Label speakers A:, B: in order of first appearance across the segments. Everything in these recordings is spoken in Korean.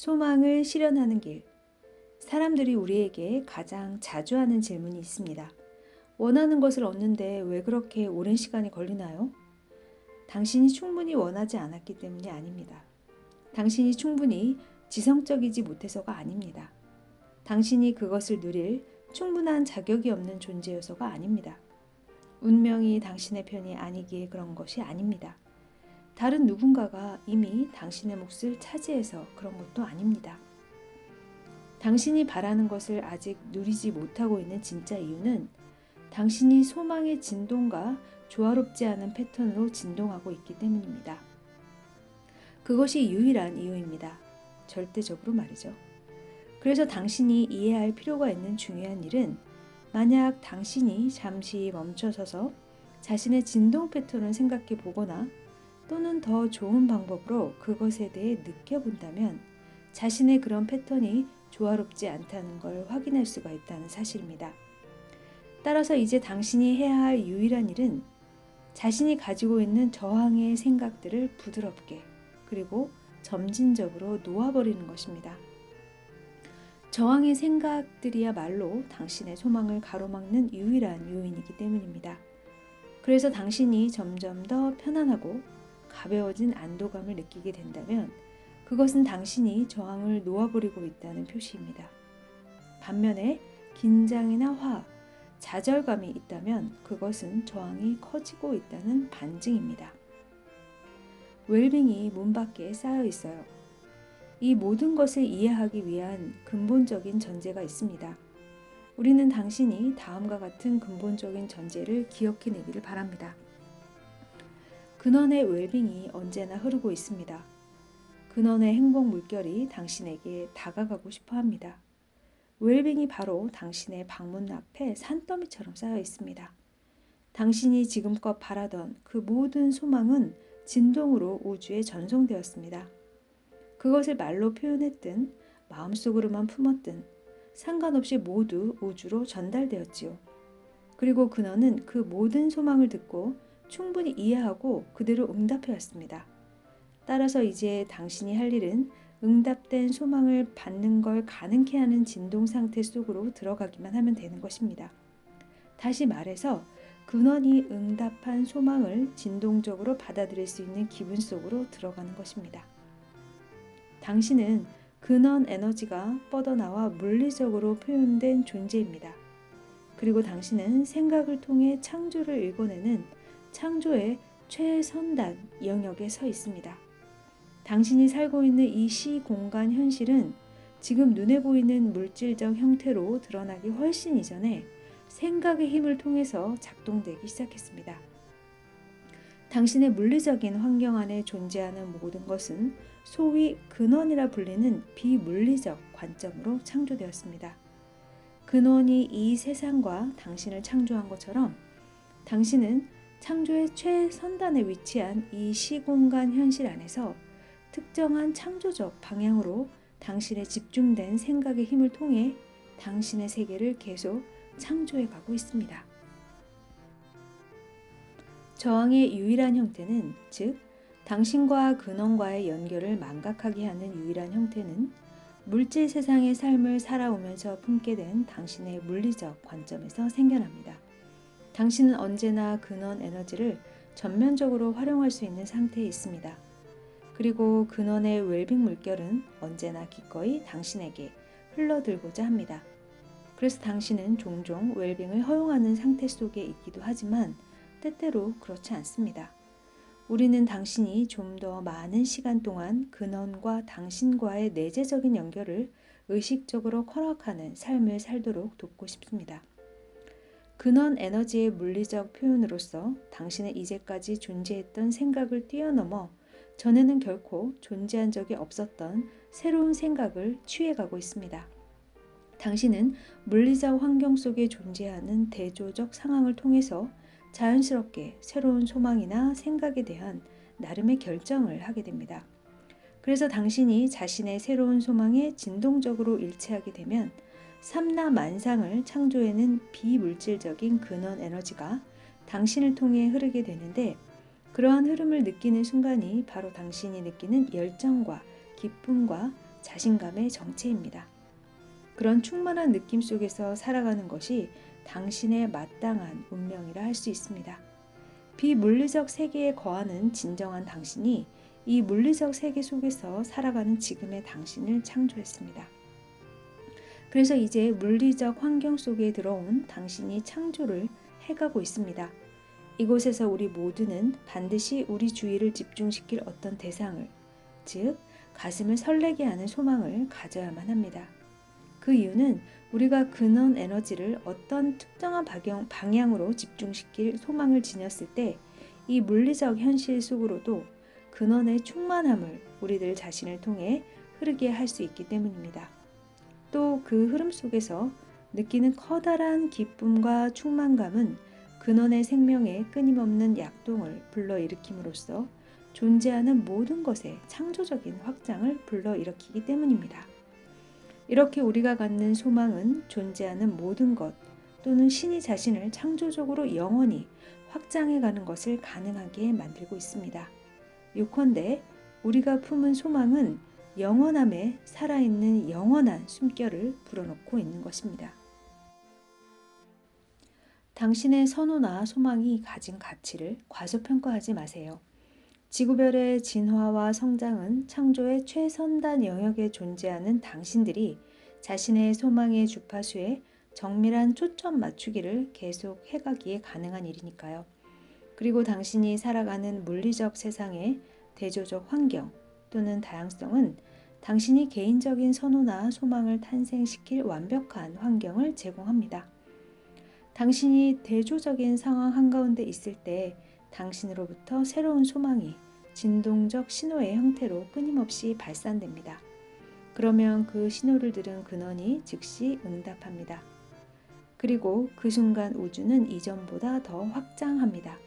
A: 소망을 실현하는 길. 사람들이 우리에게 가장 자주 하는 질문이 있습니다. 원하는 것을 얻는데 왜 그렇게 오랜 시간이 걸리나요? 당신이 충분히 원하지 않았기 때문이 아닙니다. 당신이 충분히 지성적이지 못해서가 아닙니다. 당신이 그것을 누릴 충분한 자격이 없는 존재여서가 아닙니다. 운명이 당신의 편이 아니기에 그런 것이 아닙니다. 다른 누군가가 이미 당신의 몫을 차지해서 그런 것도 아닙니다. 당신이 바라는 것을 아직 누리지 못하고 있는 진짜 이유는 당신이 소망의 진동과 조화롭지 않은 패턴으로 진동하고 있기 때문입니다. 그것이 유일한 이유입니다. 절대적으로 말이죠. 그래서 당신이 이해할 필요가 있는 중요한 일은 만약 당신이 잠시 멈춰서서 자신의 진동 패턴을 생각해 보거나 또는 더 좋은 방법으로 그것에 대해 느껴본다면 자신의 그런 패턴이 조화롭지 않다는 걸 확인할 수가 있다는 사실입니다. 따라서 이제 당신이 해야 할 유일한 일은 자신이 가지고 있는 저항의 생각들을 부드럽게 그리고 점진적으로 놓아버리는 것입니다. 저항의 생각들이야말로 당신의 소망을 가로막는 유일한 요인이기 때문입니다. 그래서 당신이 점점 더 편안하고 가벼워진 안도감을 느끼게 된다면 그것은 당신이 저항을 놓아버리고 있다는 표시입니다. 반면에 긴장이나 화, 좌절감이 있다면 그것은 저항이 커지고 있다는 반증입니다. 웰빙이 문 밖에 쌓여 있어요. 이 모든 것을 이해하기 위한 근본적인 전제가 있습니다. 우리는 당신이 다음과 같은 근본적인 전제를 기억해내기를 바랍니다. 근원의 웰빙이 언제나 흐르고 있습니다. 근원의 행복 물결이 당신에게 다가가고 싶어 합니다. 웰빙이 바로 당신의 방문 앞에 산더미처럼 쌓여 있습니다. 당신이 지금껏 바라던 그 모든 소망은 진동으로 우주에 전송되었습니다. 그것을 말로 표현했든 마음속으로만 품었든 상관없이 모두 우주로 전달되었지요. 그리고 근원은 그 모든 소망을 듣고 충분히 이해하고 그대로 응답해왔습니다. 따라서 이제 당신이 할 일은 응답된 소망을 받는 걸 가능케 하는 진동 상태 속으로 들어가기만 하면 되는 것입니다. 다시 말해서 근원이 응답한 소망을 진동적으로 받아들일 수 있는 기분 속으로 들어가는 것입니다. 당신은 근원 에너지가 뻗어나와 물리적으로 표현된 존재입니다. 그리고 당신은 생각을 통해 창조를 일궈내는 창조의 최선단 영역에 서 있습니다. 당신이 살고 있는 이 시공간 현실은 지금 눈에 보이는 물질적 형태로 드러나기 훨씬 이전에 생각의 힘을 통해서 작동되기 시작했습니다. 당신의 물리적인 환경 안에 존재하는 모든 것은 소위 근원이라 불리는 비물리적 관점으로 창조되었습니다. 근원이 이 세상과 당신을 창조한 것처럼 당신은 창조의 최선단에 위치한 이 시공간 현실 안에서 특정한 창조적 방향으로 당신의 집중된 생각의 힘을 통해 당신의 세계를 계속 창조해 가고 있습니다. 저항의 유일한 형태는, 즉 당신과 근원과의 연결을 망각하게 하는 유일한 형태는 물질 세상의 삶을 살아오면서 품게 된 당신의 물리적 관점에서 생겨납니다. 당신은 언제나 근원 에너지를 전면적으로 활용할 수 있는 상태에 있습니다. 그리고 근원의 웰빙 물결은 언제나 기꺼이 당신에게 흘러들고자 합니다. 그래서 당신은 종종 웰빙을 허용하는 상태 속에 있기도 하지만 때때로 그렇지 않습니다. 우리는 당신이 좀 더 많은 시간 동안 근원과 당신과의 내재적인 연결을 의식적으로 허락하는 삶을 살도록 돕고 싶습니다. 근원 에너지의 물리적 표현으로서 당신은 이제까지 존재했던 생각을 뛰어넘어 전에는 결코 존재한 적이 없었던 새로운 생각을 취해가고 있습니다. 당신은 물리적 환경 속에 존재하는 대조적 상황을 통해서 자연스럽게 새로운 소망이나 생각에 대한 나름의 결정을 하게 됩니다. 그래서 당신이 자신의 새로운 소망에 진동적으로 일치하게 되면 삼라만상을 창조해낸 비물질적인 근원 에너지가 당신을 통해 흐르게 되는데, 그러한 흐름을 느끼는 순간이 바로 당신이 느끼는 열정과 기쁨과 자신감의 정체입니다. 그런 충만한 느낌 속에서 살아가는 것이 당신의 마땅한 운명이라 할 수 있습니다. 비물리적 세계에 거하는 진정한 당신이 이 물리적 세계 속에서 살아가는 지금의 당신을 창조했습니다. 그래서 이제 물리적 환경 속에 들어온 당신이 창조를 해가고 있습니다. 이곳에서 우리 모두는 반드시 우리 주의를 집중시킬 어떤 대상을, 즉 가슴을 설레게 하는 소망을 가져야만 합니다. 그 이유는 우리가 근원 에너지를 어떤 특정한 방향으로 집중시킬 소망을 지녔을 때 이 물리적 현실 속으로도 근원의 충만함을 우리들 자신을 통해 흐르게 할 수 있기 때문입니다. 또 그 흐름 속에서 느끼는 커다란 기쁨과 충만감은 근원의 생명의 끊임없는 약동을 불러일으킴으로써 존재하는 모든 것의 창조적인 확장을 불러일으키기 때문입니다. 이렇게 우리가 갖는 소망은 존재하는 모든 것 또는 신이 자신을 창조적으로 영원히 확장해가는 것을 가능하게 만들고 있습니다. 요컨대 우리가 품은 소망은 영원함에 살아있는 영원한 숨결을 불어넣고 있는 것입니다. 당신의 선호나 소망이 가진 가치를 과소평가하지 마세요. 지구별의 진화와 성장은 창조의 최선단 영역에 존재하는 당신들이 자신의 소망의 주파수에 정밀한 초점 맞추기를 계속 해가기에 가능한 일이니까요. 그리고 당신이 살아가는 물리적 세상의 대조적 환경 또는 다양성은 당신이 개인적인 선호나 소망을 탄생시킬 완벽한 환경을 제공합니다. 당신이 대조적인 상황 한가운데 있을 때 당신으로부터 새로운 소망이 진동적 신호의 형태로 끊임없이 발산됩니다. 그러면 그 신호를 들은 근원이 즉시 응답합니다. 그리고 그 순간 우주는 이전보다 더 확장합니다.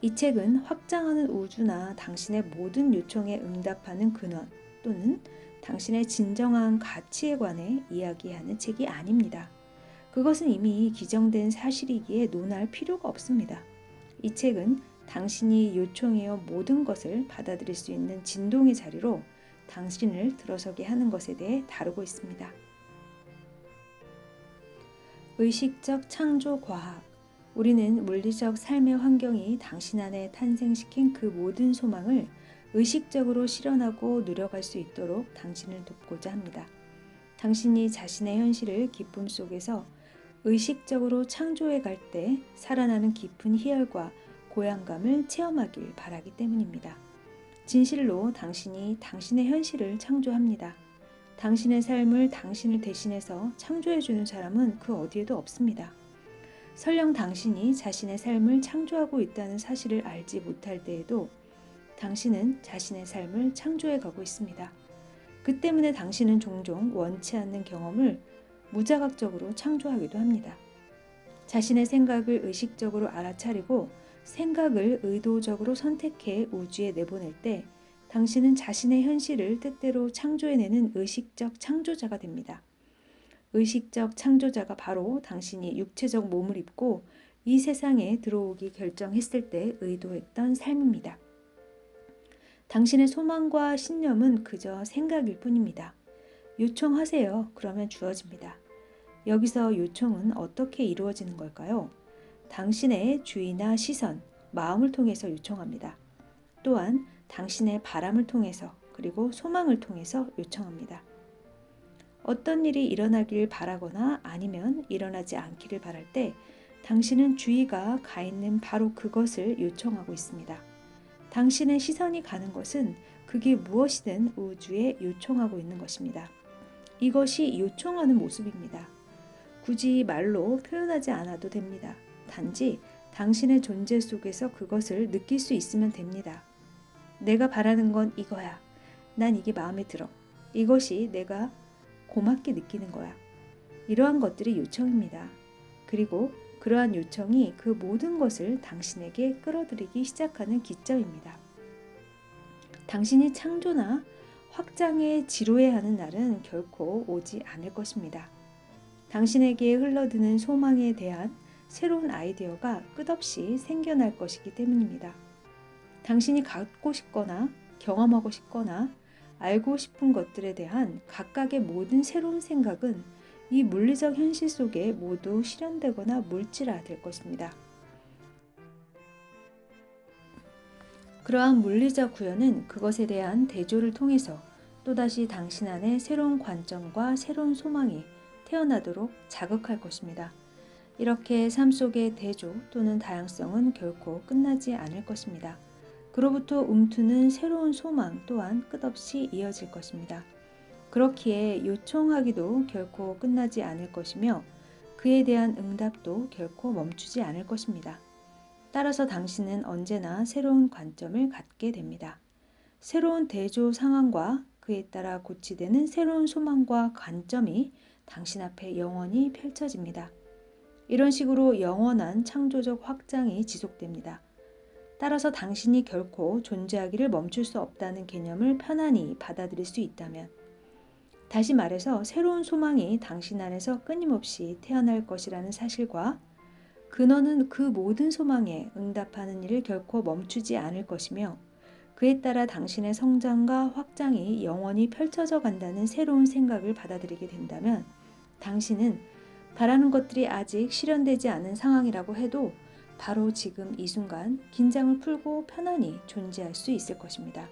A: 이 책은 확장하는 우주나 당신의 모든 요청에 응답하는 근원 또는 당신의 진정한 가치에 관해 이야기하는 책이 아닙니다. 그것은 이미 기정된 사실이기에 논할 필요가 없습니다. 이 책은 당신이 요청해온 모든 것을 받아들일 수 있는 진동의 자리로 당신을 들어서게 하는 것에 대해 다루고 있습니다. 의식적 창조 과학. 우리는 물리적 삶의 환경이 당신 안에 탄생시킨 그 모든 소망을 의식적으로 실현하고 누려갈 수 있도록 당신을 돕고자 합니다. 당신이 자신의 현실을 기쁨 속에서 의식적으로 창조해 갈 때 살아나는 깊은 희열과 고향감을 체험하길 바라기 때문입니다. 진실로 당신이 당신의 현실을 창조합니다. 당신의 삶을 당신을 대신해서 창조해주는 사람은 그 어디에도 없습니다. 설령 당신이 자신의 삶을 창조하고 있다는 사실을 알지 못할 때에도 당신은 자신의 삶을 창조해 가고 있습니다. 그 때문에 당신은 종종 원치 않는 경험을 무자각적으로 창조하기도 합니다. 자신의 생각을 의식적으로 알아차리고 생각을 의도적으로 선택해 우주에 내보낼 때 당신은 자신의 현실을 뜻대로 창조해내는 의식적 창조자가 됩니다. 의식적 창조자가 바로 당신이 육체적 몸을 입고 이 세상에 들어오기 결정했을 때 의도했던 삶입니다. 당신의 소망과 신념은 그저 생각일 뿐입니다. 요청하세요. 그러면 주어집니다. 여기서 요청은 어떻게 이루어지는 걸까요? 당신의 주의나 시선, 마음을 통해서 요청합니다. 또한 당신의 바람을 통해서 그리고 소망을 통해서 요청합니다. 어떤 일이 일어나길 바라거나 아니면 일어나지 않기를 바랄 때 당신은 주의가 가 있는 바로 그것을 요청하고 있습니다. 당신의 시선이 가는 것은 그게 무엇이든 우주에 요청하고 있는 것입니다. 이것이 요청하는 모습입니다. 굳이 말로 표현하지 않아도 됩니다. 단지 당신의 존재 속에서 그것을 느낄 수 있으면 됩니다. 내가 바라는 건 이거야. 난 이게 마음에 들어. 이것이 내가 고맙게 느끼는 거야. 이러한 것들이 요청입니다. 그리고 그러한 요청이 그 모든 것을 당신에게 끌어들이기 시작하는 기점입니다. 당신이 창조나 확장에 지루해 하는 날은 결코 오지 않을 것입니다. 당신에게 흘러드는 소망에 대한 새로운 아이디어가 끝없이 생겨날 것이기 때문입니다. 당신이 갖고 싶거나 경험하고 싶거나 알고 싶은 것들에 대한 각각의 모든 새로운 생각은 이 물리적 현실 속에 모두 실현되거나 물질화될 것입니다. 그러한 물리적 구현은 그것에 대한 대조를 통해서 또다시 당신 안에 새로운 관점과 새로운 소망이 태어나도록 자극할 것입니다. 이렇게 삶 속의 대조 또는 다양성은 결코 끝나지 않을 것입니다. 그로부터 움트는 새로운 소망 또한 끝없이 이어질 것입니다. 그렇기에 요청하기도 결코 끝나지 않을 것이며 그에 대한 응답도 결코 멈추지 않을 것입니다. 따라서 당신은 언제나 새로운 관점을 갖게 됩니다. 새로운 대조 상황과 그에 따라 고치되는 새로운 소망과 관점이 당신 앞에 영원히 펼쳐집니다. 이런 식으로 영원한 창조적 확장이 지속됩니다. 따라서 당신이 결코 존재하기를 멈출 수 없다는 개념을 편안히 받아들일 수 있다면, 다시 말해서 새로운 소망이 당신 안에서 끊임없이 태어날 것이라는 사실과 근원은 그 모든 소망에 응답하는 일을 결코 멈추지 않을 것이며 그에 따라 당신의 성장과 확장이 영원히 펼쳐져 간다는 새로운 생각을 받아들이게 된다면 당신은 바라는 것들이 아직 실현되지 않은 상황이라고 해도 바로 지금 이 순간 긴장을 풀고 편안히 존재할 수 있을 것입니다.